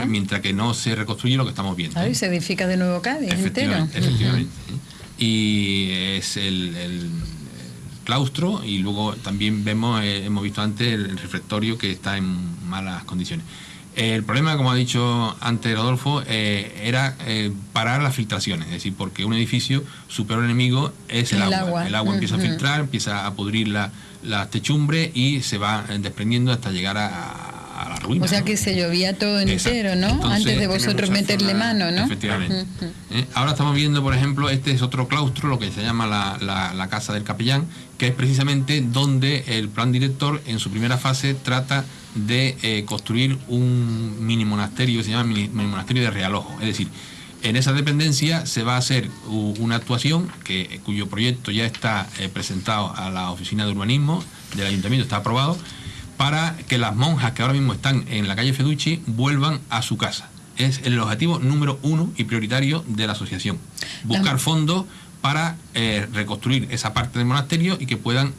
mientras que no se reconstruye lo que estamos viendo. Claro, y se edifica de nuevo Cádiz entero. Efectivamente. Y es el claustro, y luego también hemos visto antes el refectorio, que está en malas condiciones. El problema, como ha dicho antes Rodolfo, era parar las filtraciones, es decir, porque un edificio, su peor enemigo es el agua. El agua empieza a filtrar, empieza a pudrir las techumbres y se va desprendiendo hasta llegar a la ruina. O sea, que se llovía todo entero, ¿no? Entonces, antes de vosotros meterle mano, ¿no? Efectivamente. Ahora estamos viendo, por ejemplo, este es otro claustro, lo que se llama la Casa del Capellán, que es precisamente donde el plan director en su primera fase trata de construir un mini monasterio que se llama mini monasterio de Realojo. Es decir, en esa dependencia se va a hacer una actuación cuyo proyecto ya está presentado a la oficina de urbanismo del ayuntamiento, está aprobado, para que las monjas que ahora mismo están en la calle Feducci vuelvan a su casa. Es el objetivo número 1 y prioritario de la asociación. Buscar fondos para reconstruir esa parte del monasterio y que puedan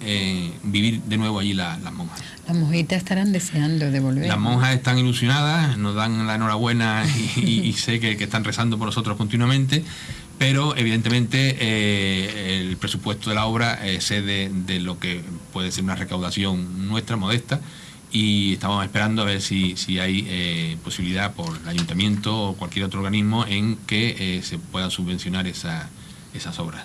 vivir de nuevo allí las monjas. Las monjitas estarán deseando de volver. Las monjas están ilusionadas, nos dan la enhorabuena y sé que están rezando por nosotros continuamente, pero evidentemente el presupuesto de la obra excede de lo que puede ser una recaudación nuestra modesta, y estamos esperando a ver si hay posibilidad por el ayuntamiento o cualquier otro organismo en que se puedan subvencionar esas obras.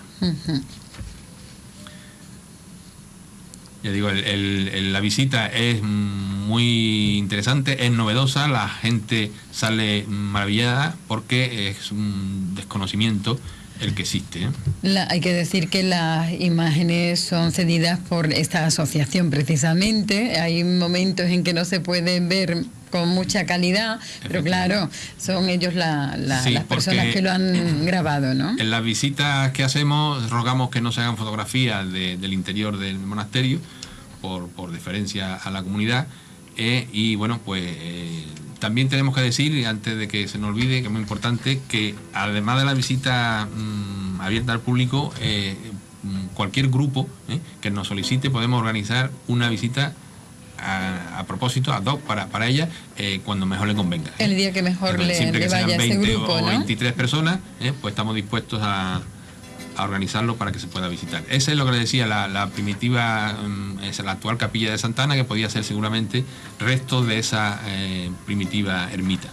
Ya digo, la visita es muy interesante, es novedosa, la gente sale maravillada porque es un desconocimiento el que existe. Hay que decir que las imágenes son cedidas por esta asociación precisamente. Hay momentos en que no se pueden ver con mucha calidad, pero claro, son ellos las personas que lo han grabado, ¿no? En las visitas que hacemos rogamos que no se hagan fotografías del interior del monasterio por deferencia a la comunidad, y bueno, pues también tenemos que decir, antes de que se nos olvide, que es muy importante, que además de la visita abierta al público, cualquier grupo que nos solicite, podemos organizar una visita a propósito, ad hoc para ella, cuando mejor le convenga. El día que mejor siempre le vaya 20 ese grupo, o ¿no? 23 personas, pues estamos dispuestos a organizarlo para que se pueda visitar. Esa es lo que le decía, la primitiva, es la actual capilla de Santa Ana, que podía ser seguramente resto de esa primitiva ermita.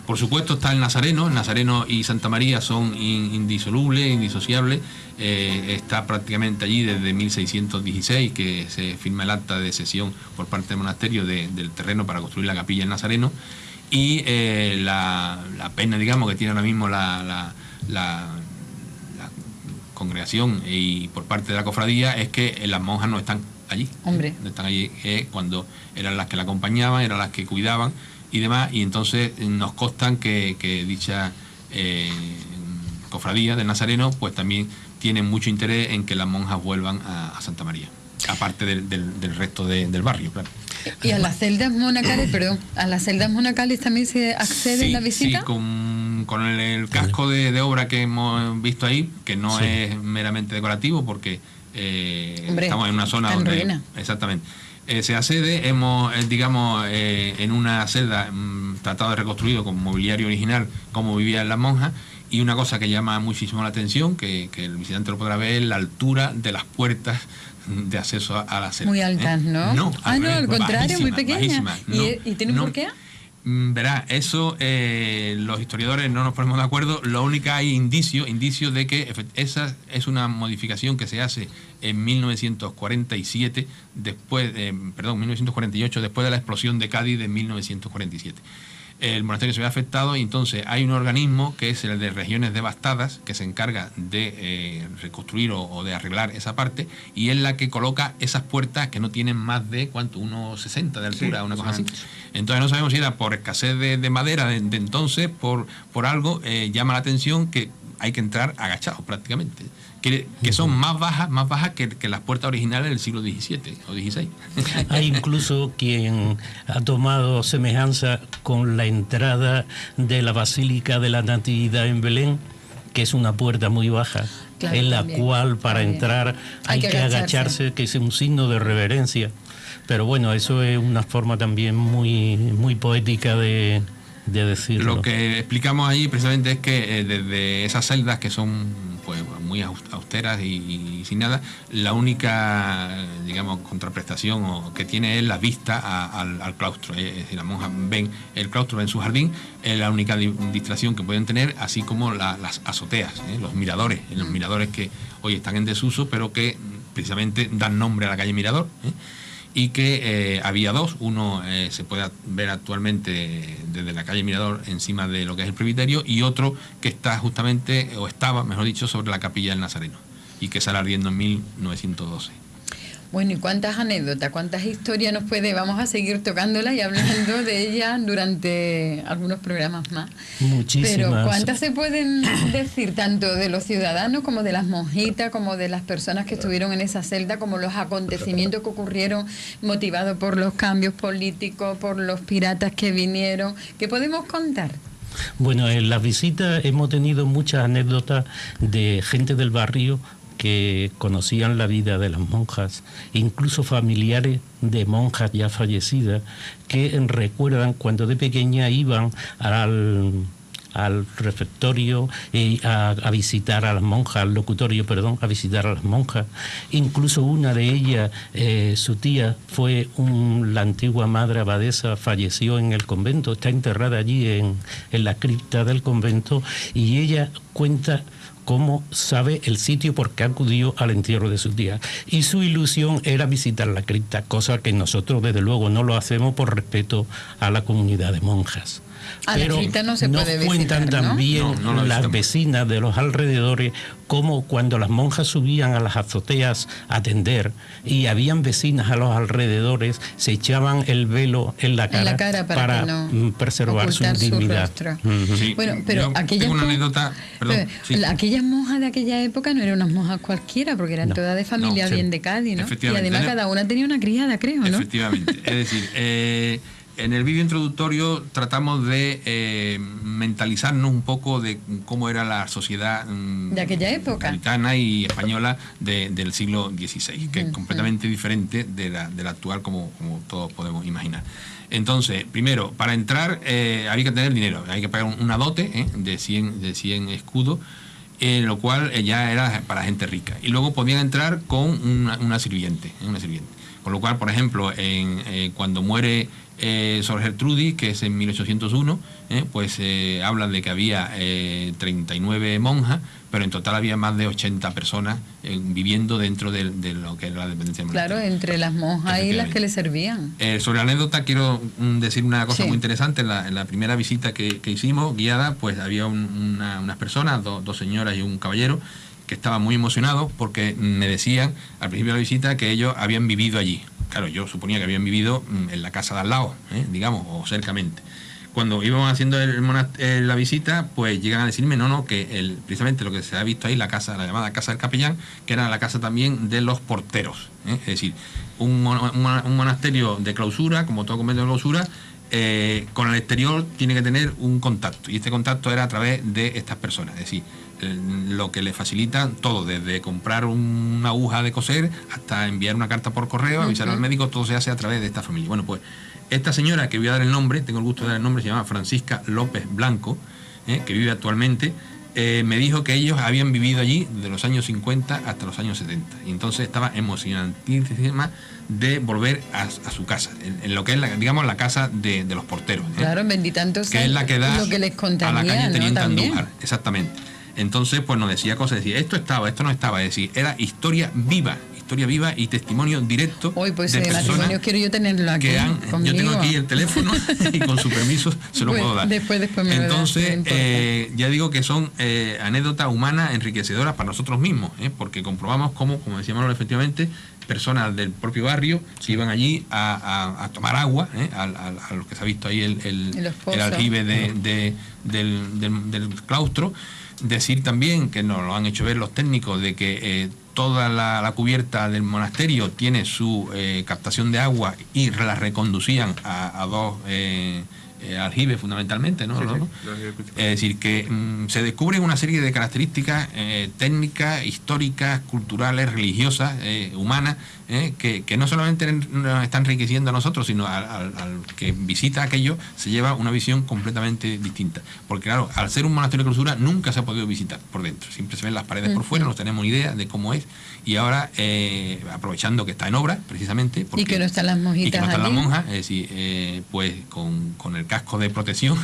Por supuesto está el Nazareno y Santa María son indisolubles, indisociables. Está prácticamente allí desde 1616, que se firma el acta de cesión por parte del monasterio del terreno para construir la capilla del Nazareno, y la pena, digamos, que tiene ahora mismo la congregación y por parte de la cofradía es que las monjas no están allí. Hombre. No están allí cuando eran las que la acompañaban, eran las que cuidaban y demás, y entonces nos constan que dicha cofradía del Nazareno pues también tienen mucho interés en que las monjas vuelvan a Santa María, aparte del resto del barrio, claro. Y a las celdas monacales, ¿a las celdas monacales también se accede en la visita? Sí, con el casco de obra que hemos visto ahí, que no es meramente decorativo, porque estamos en una zona donde... ruina. Exactamente. Se accede, digamos, en una celda tratado de reconstruido con mobiliario original, como vivían las monjas, y una cosa que llama muchísimo la atención, que el visitante lo podrá ver, es la altura de las puertas de acceso a la celda. Muy altas, ¿no? No, al contrario, muy pequeñas. ¿Y tiene por qué? Verá, eso los historiadores no nos ponemos de acuerdo. Lo único, hay indicios de que esa es una modificación que se hace en 1947, 1948, después de la explosión de Cádiz de 1947. El monasterio se ve afectado y entonces hay un organismo que es el de regiones devastadas que se encarga de reconstruir o de arreglar esa parte, y es la que coloca esas puertas que no tienen más de, ¿cuánto? 1,60 de altura, una cosa así. Entonces no sabemos si era por escasez de madera de entonces, por algo, llama la atención que hay que entrar agachados prácticamente. Que son más bajas que las puertas originales del siglo XVII o XVI. Hay incluso quien ha tomado semejanza con la entrada de la Basílica de la Natividad en Belén, que es una puerta muy baja, claro, en la cual para entrar hay que agacharse, que es un signo de reverencia. Pero bueno, eso es una forma también muy, muy poética de de decirlo. Lo que explicamos ahí precisamente es que desde esas celdas que son pues muy austeras y sin nada, la única, digamos, contraprestación que tiene es la vista al claustro. Es decir, las monjas ven el claustro en su jardín, es la única distracción que pueden tener, así como las azoteas, los miradores que hoy están en desuso, pero que precisamente dan nombre a la calle Mirador, y que había dos. Uno se puede ver actualmente desde la calle Mirador encima de lo que es el presbiterio, y otro que está justamente, o estaba, mejor dicho, sobre la capilla del Nazareno, y que sale ardiendo en 1912. Bueno, ¿y cuántas anécdotas, cuántas historias nos puede? Vamos a seguir tocándolas y hablando de ellas durante algunos programas más. Muchísimas. Pero ¿cuántas se pueden decir, tanto de los ciudadanos como de las monjitas, como de las personas que estuvieron en esa celda, como los acontecimientos que ocurrieron motivados por los cambios políticos, por los piratas que vinieron? ¿Qué podemos contar? Bueno, en las visitas hemos tenido muchas anécdotas de gente del barrio que conocían la vida de las monjas, incluso familiares de monjas ya fallecidas, que recuerdan cuando de pequeña iban al refectorio a visitar a las monjas, al locutorio, perdón, a visitar a las monjas. Incluso una de ellas, su tía, fue la antigua madre abadesa, falleció en el convento, está enterrada allí en la cripta del convento, y ella cuenta cómo sabe el sitio porque acudió al entierro de su tía. Y su ilusión era visitar la cripta, cosa que nosotros desde luego no lo hacemos por respeto a la comunidad de monjas. Pero no se puede nos cuentan visitar, ¿no? también las vecinas de los alrededores cómo cuando las monjas subían a las azoteas a atender y habían vecinas a los alrededores, se echaban el velo en la cara para no preservar su dignidad. Sí, bueno, pero tengo una anécdota. Perdón, sí. Aquellas monjas de aquella época no eran unas monjas cualquiera, porque eran todas de familia bien de Cádiz, ¿no? Y además cada una tenía una criada, creo, ¿no? Efectivamente. Es decir, en el vídeo introductorio tratamos de mentalizarnos un poco de cómo era la sociedad de aquella época, gaditana y española del siglo XVI, que es completamente diferente de la actual, como todos podemos imaginar. Entonces, primero, para entrar había que tener dinero, hay que pagar una dote de 100 escudos, lo cual ya era para gente rica. Y luego podían entrar con una sirviente. Con lo cual, por ejemplo, cuando muere Sor Gertrudis, que es en 1801, pues hablan de que había 39 monjas, pero en total había más de 80 personas viviendo dentro de lo que era la dependencia del monasterio. Claro, entre las monjas y las que le servían. Sobre la anécdota quiero decir una cosa muy interesante. En la primera visita que hicimos, guiada, pues había unas personas, dos señoras y un caballero, que estaban muy emocionados porque me decían al principio de la visita que ellos habían vivido allí. Claro, yo suponía que habían vivido en la casa de al lado, digamos, o cercamente. Cuando íbamos haciendo la visita, pues llegan a decirme, que precisamente lo que se ha visto ahí, la llamada casa del capellán, que era la casa también de los porteros. Es decir, un monasterio de clausura, como todo convento de clausura, con el exterior tiene que tener un contacto, y este contacto era a través de estas personas. Es decir, lo que le facilita todo, desde comprar una aguja de coser hasta enviar una carta por correo, avisar al médico, todo se hace a través de esta familia. Bueno, pues esta señora, que voy a dar el nombre, tengo el gusto de dar el nombre, se llama Francisca López Blanco, que vive actualmente, me dijo que ellos habían vivido allí de los años 50 hasta los años 70, y entonces estaba emocionantísima de volver a su casa, en lo que es la casa de los porteros. Claro, benditantos, que es la que da lo que les contaría, a la calle Teniente Andújar, también. Exactamente. Entonces, pues nos decía cosas, decía, esto estaba, esto no estaba, es decir, era historia viva y testimonio directo. Hoy pues de matrimonio quiero yo tenerlo aquí yo tengo aquí el teléfono y con su permiso se lo puedo dar. Después me entonces ya digo que son anécdotas humanas enriquecedoras para nosotros mismos, porque comprobamos cómo, como decíamos efectivamente, personas del propio barrio se iban allí a tomar agua, a lo que se ha visto ahí el aljibe del claustro. Decir también, que nos lo han hecho ver los técnicos, de que toda la cubierta del monasterio tiene su captación de agua, y la reconducían a dos aljibe fundamentalmente, ¿no? Sí. Es decir, que se descubren una serie de características técnicas, históricas, culturales, religiosas, humanas, que no solamente nos están enriqueciendo a nosotros, sino al que visita aquello se lleva una visión completamente distinta. Porque claro, al ser un monasterio de clausura nunca se ha podido visitar por dentro. Siempre se ven las paredes por fuera, no tenemos ni idea de cómo es. Y ahora, aprovechando que está en obra, precisamente... y que no están las monjitas. Y que no están las monjas, es decir, pues con el casco de protección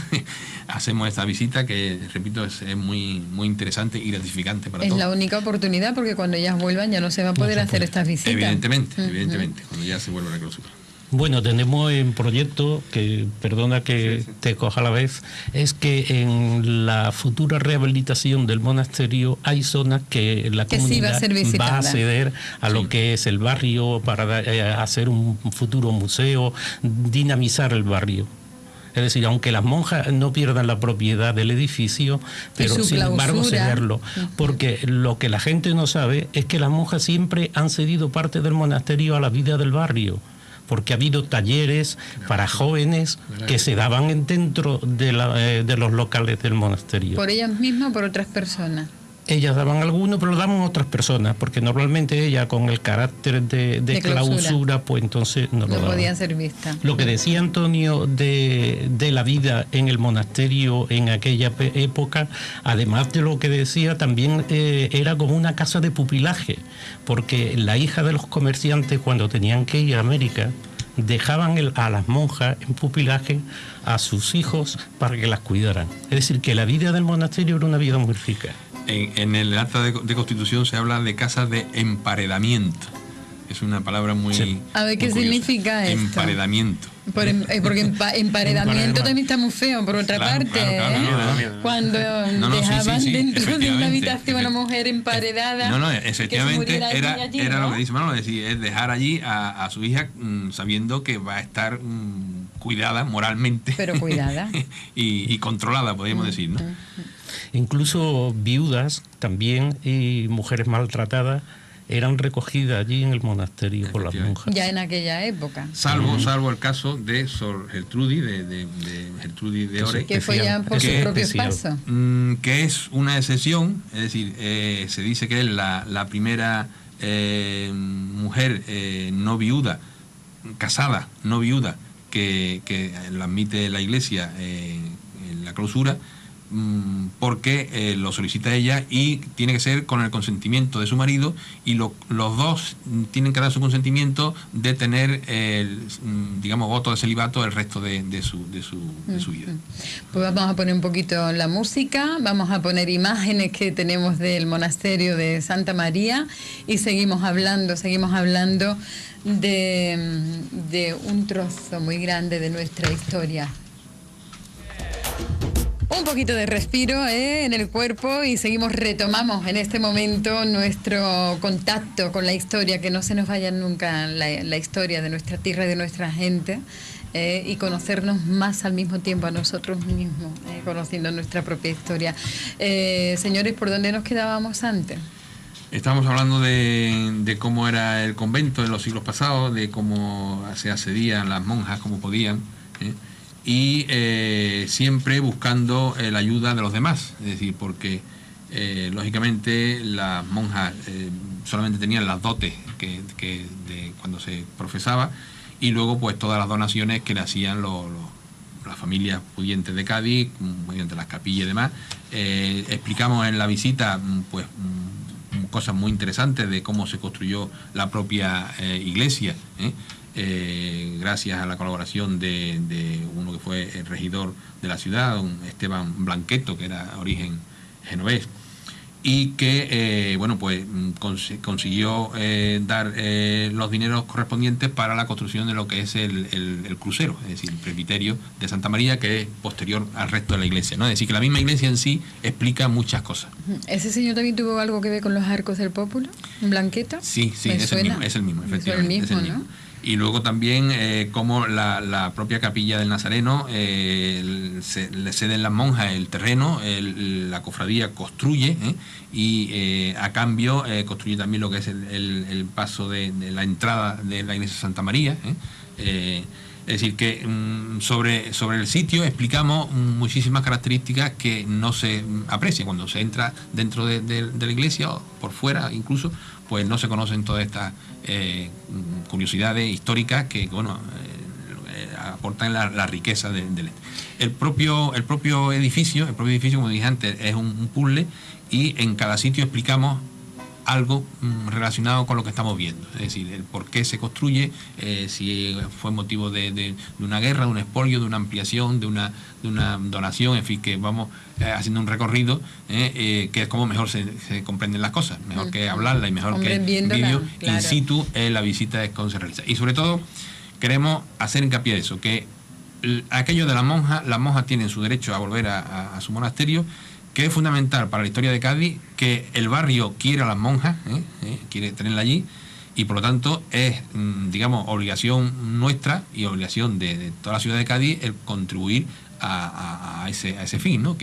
hacemos esta visita que, repito, es muy, muy interesante y gratificante para todos. Es la única oportunidad, porque cuando ellas vuelvan ya no se va a poder hacer estas visitas. Evidentemente, cuando ya se vuelva a la clausura. Bueno, tenemos en proyecto, que perdona que te coja a la vez, es que en la futura rehabilitación del monasterio hay zonas que la comunidad va a acceder a lo que es el barrio para hacer un futuro museo, dinamizar el barrio. Es decir, aunque las monjas no pierdan la propiedad del edificio, pero sin embargo cederlo. Porque lo que la gente no sabe es que las monjas siempre han cedido parte del monasterio a la vida del barrio, porque ha habido talleres para jóvenes que se daban dentro de los locales del monasterio. ¿Por ellas mismas o por otras personas? Ellas daban algunos, pero lo daban otras personas, porque normalmente ella con el carácter de clausura, pues entonces no lo daban. Podían ser vistas. Lo que decía Antonio de la vida en el monasterio en aquella época, además de lo que decía, también era como una casa de pupilaje, porque la hija de los comerciantes, cuando tenían que ir a América, dejaban a las monjas en pupilaje a sus hijos para que las cuidaran. Es decir, que la vida del monasterio era una vida muy rica. En el acta de constitución se habla de casas de emparedamiento. Es una palabra muy... Sí. A ver, ¿qué significa esto? Emparedamiento. Porque emparedamiento también está muy feo, por otra parte. Claro. Cuando dejaban dentro de una habitación a una mujer emparedada... efectivamente era lo que dice Manolo, es decir, es dejar allí a su hija sabiendo que va a estar cuidada moralmente. Pero cuidada. y controlada, podríamos decir, ¿no? Incluso viudas también y mujeres maltratadas eran recogidas allí en el monasterio por las monjas. Ya en aquella época. Salvo el caso de Sor Gertrudis, de Gertrudis de Ore. Que fue ya por su propio paso. Que es una excepción, es decir, se dice que es la primera mujer no viuda, casada, no viuda, que la admite la Iglesia en la clausura, porque lo solicita ella y tiene que ser con el consentimiento de su marido, y los dos tienen que dar su consentimiento de tener digamos, voto de celibato el resto de su vida. Pues vamos a poner un poquito la música, vamos a poner imágenes que tenemos del monasterio de Santa María y seguimos hablando de un trozo muy grande de nuestra historia. Un poquito de respiro en el cuerpo y retomamos en este momento nuestro contacto con la historia, que no se nos vaya nunca la historia de nuestra tierra y de nuestra gente, y conocernos más al mismo tiempo a nosotros mismos, conociendo nuestra propia historia. Señores, ¿por dónde nos quedábamos antes? Estamos hablando de cómo era el convento en los siglos pasados, de cómo se accedían las monjas como podían, y siempre buscando la ayuda de los demás, es decir, porque lógicamente las monjas solamente tenían las dotes que de cuando se profesaba, y luego pues todas las donaciones que le hacían las familias pudientes de Cádiz, mediante las capillas y demás. Explicamos en la visita pues cosas muy interesantes de cómo se construyó la propia iglesia, gracias a la colaboración de uno que fue el regidor de la ciudad, un Esteban Blanqueto, que era de origen genovés, y que consiguió dar los dineros correspondientes para la construcción de lo que es el crucero, es decir, el presbiterio de Santa María, que es posterior al resto de la iglesia, ¿no? Es decir, que la misma iglesia en sí explica muchas cosas. ¿Ese señor también tuvo algo que ver con los arcos del Pópulo? ¿Blanqueta? Sí, es el mismo, efectivamente. ¿No? Y luego también como la propia capilla del Nazareno le ceden las monjas el terreno, la cofradía construye, y a cambio construye también lo que es el paso de la entrada de la iglesia de Santa María, Es decir, que sobre el sitio explicamos muchísimas características que no se aprecian cuando se entra dentro de la iglesia o por fuera incluso, pues no se conocen todas estas curiosidades históricas que, bueno, aportan la riqueza del el propio edificio, como dije antes, es un puzzle, y en cada sitio explicamos algo relacionado con lo que estamos viendo, es decir, el por qué se construye, si fue motivo de una guerra, de un expolio, de una ampliación, de una donación, en fin, que vamos haciendo un recorrido, que es como mejor se comprenden las cosas, mejor que hablarla y mejor que vídeo, claro. In situ, la visita es cuando se realiza. Y sobre todo queremos hacer hincapié de eso, que aquello de las monjas tienen su derecho a volver a su monasterio, que es fundamental para la historia de Cádiz, que el barrio quiere a las monjas, quiere tenerla allí, y por lo tanto es, digamos, obligación nuestra y obligación de toda la ciudad de Cádiz el contribuir a ese fin, ¿no?